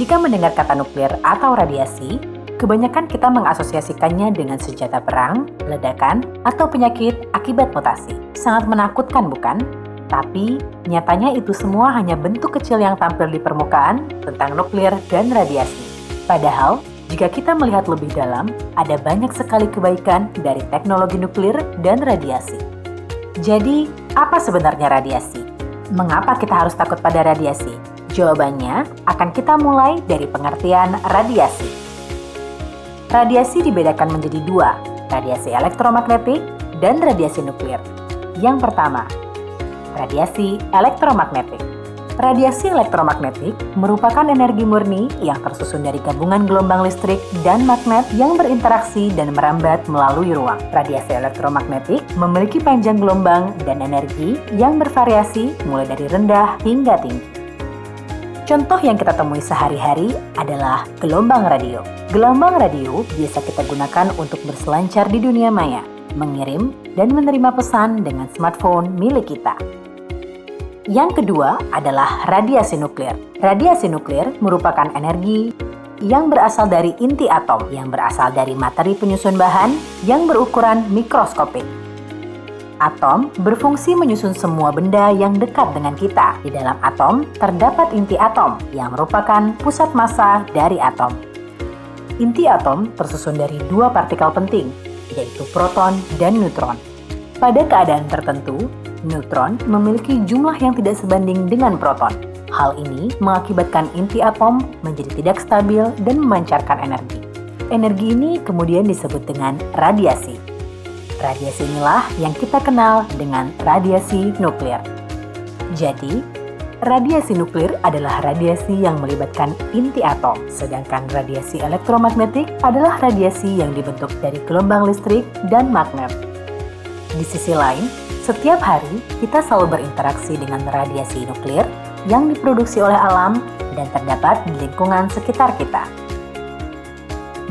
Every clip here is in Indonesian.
Jika mendengar kata nuklir atau radiasi, kebanyakan kita mengasosiasikannya dengan senjata perang, ledakan, atau penyakit akibat mutasi. Sangat menakutkan, bukan? Tapi, nyatanya itu semua hanya bentuk kecil yang tampil di permukaan tentang nuklir dan radiasi. Padahal, jika kita melihat lebih dalam, ada banyak sekali kebaikan dari teknologi nuklir dan radiasi. Jadi, apa sebenarnya radiasi? Mengapa kita harus takut pada radiasi? Jawabannya akan kita mulai dari pengertian radiasi. Radiasi dibedakan menjadi dua, radiasi elektromagnetik dan radiasi nuklir. Yang pertama, radiasi elektromagnetik. Radiasi elektromagnetik merupakan energi murni yang tersusun dari gabungan gelombang listrik dan magnet yang berinteraksi dan merambat melalui ruang. Radiasi elektromagnetik memiliki panjang gelombang dan energi yang bervariasi mulai dari rendah hingga tinggi. Contoh yang kita temui sehari-hari adalah gelombang radio. Gelombang radio biasa kita gunakan untuk berselancar di dunia maya, mengirim dan menerima pesan dengan smartphone milik kita. Yang kedua adalah radiasi nuklir. Radiasi nuklir merupakan energi yang berasal dari inti atom, yang berasal dari materi penyusun bahan yang berukuran mikroskopik. Atom berfungsi menyusun semua benda yang dekat dengan kita. Di dalam atom terdapat inti atom yang merupakan pusat massa dari atom. Inti atom tersusun dari dua partikel penting, yaitu proton dan neutron. Pada keadaan tertentu, neutron memiliki jumlah yang tidak sebanding dengan proton. Hal ini mengakibatkan inti atom menjadi tidak stabil dan memancarkan energi. Energi ini kemudian disebut dengan radiasi. Radiasi inilah yang kita kenal dengan radiasi nuklir. Jadi, radiasi nuklir adalah radiasi yang melibatkan inti atom, sedangkan radiasi elektromagnetik adalah radiasi yang dibentuk dari gelombang listrik dan magnet. Di sisi lain, setiap hari kita selalu berinteraksi dengan radiasi nuklir yang diproduksi oleh alam dan terdapat di lingkungan sekitar kita.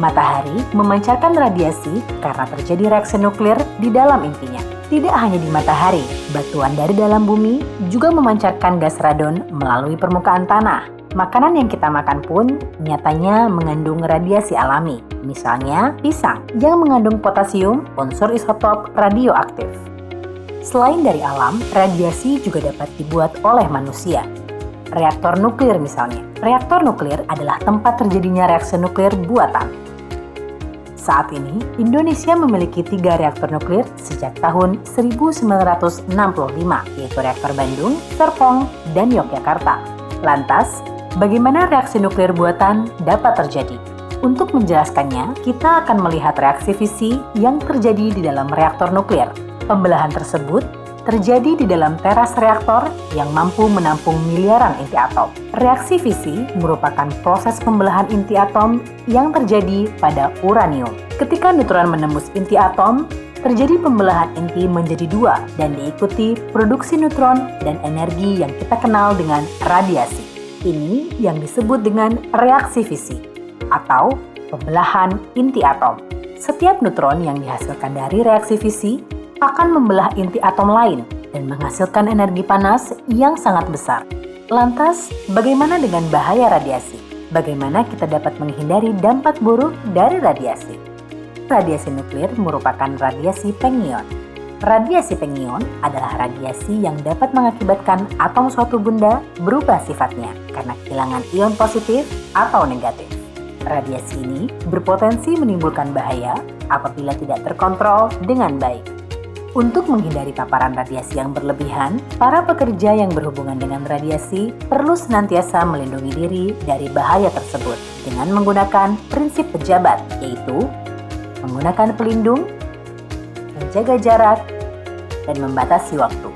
Matahari memancarkan radiasi karena terjadi reaksi nuklir di dalam intinya. Tidak hanya di matahari, batuan dari dalam bumi juga memancarkan gas radon melalui permukaan tanah. Makanan yang kita makan pun nyatanya mengandung radiasi alami. Misalnya pisang yang mengandung potasium, unsur isotop radioaktif. Selain dari alam, radiasi juga dapat dibuat oleh manusia. Reaktor nuklir misalnya. Reaktor nuklir adalah tempat terjadinya reaksi nuklir buatan. Saat ini, Indonesia memiliki 3 reaktor nuklir sejak tahun 1965, yaitu reaktor Bandung, Serpong, dan Yogyakarta. Lantas, bagaimana reaksi nuklir buatan dapat terjadi? Untuk menjelaskannya, kita akan melihat reaksi fisi yang terjadi di dalam reaktor nuklir. Pembelahan tersebut terjadi di dalam teras reaktor yang mampu menampung miliaran inti atom. Reaksi fisi merupakan proses pembelahan inti atom yang terjadi pada uranium. Ketika neutron menembus inti atom, terjadi pembelahan inti menjadi dua dan diikuti produksi neutron dan energi yang kita kenal dengan radiasi. Ini yang disebut dengan reaksi fisi atau pembelahan inti atom. Setiap neutron yang dihasilkan dari reaksi fisi akan membelah inti atom lain dan menghasilkan energi panas yang sangat besar. Lantas, bagaimana dengan bahaya radiasi? Bagaimana kita dapat menghindari dampak buruk dari radiasi? Radiasi nuklir merupakan radiasi pengion. Radiasi pengion adalah radiasi yang dapat mengakibatkan atom suatu benda berubah sifatnya karena kehilangan ion positif atau negatif. Radiasi ini berpotensi menimbulkan bahaya apabila tidak terkontrol dengan baik. Untuk menghindari paparan radiasi yang berlebihan, para pekerja yang berhubungan dengan radiasi perlu senantiasa melindungi diri dari bahaya tersebut dengan menggunakan prinsip pejabat, yaitu menggunakan pelindung, menjaga jarak, dan membatasi waktu.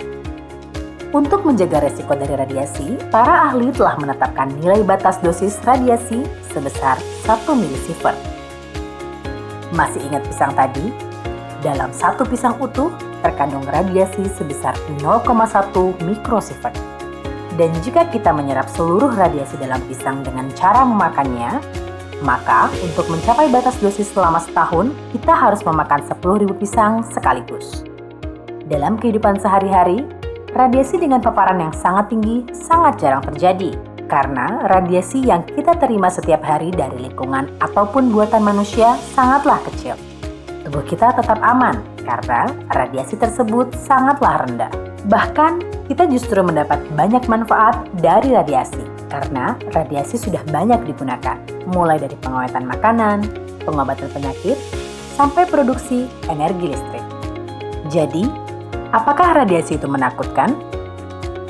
Untuk menjaga resiko dari radiasi, para ahli telah menetapkan nilai batas dosis radiasi sebesar 1 milisievert. Masih ingat pisang tadi? Dalam satu pisang utuh, terkandung radiasi sebesar 0,1 mikrosievert. Dan jika kita menyerap seluruh radiasi dalam pisang dengan cara memakannya, maka untuk mencapai batas dosis selama setahun, kita harus memakan 10.000 pisang sekaligus. Dalam kehidupan sehari-hari, radiasi dengan paparan yang sangat tinggi sangat jarang terjadi. Karena radiasi yang kita terima setiap hari dari lingkungan ataupun buatan manusia sangatlah kecil. Tubuh kita tetap aman karena radiasi tersebut sangatlah rendah. Bahkan, kita justru mendapat banyak manfaat dari radiasi karena radiasi sudah banyak digunakan, mulai dari pengawetan makanan, pengobatan penyakit, sampai produksi energi listrik. Jadi, apakah radiasi itu menakutkan?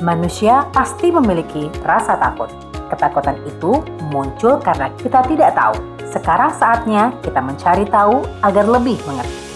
Manusia pasti memiliki rasa takut. Ketakutan itu muncul karena kita tidak tahu. Sekarang saatnya kita mencari tahu agar lebih mengerti.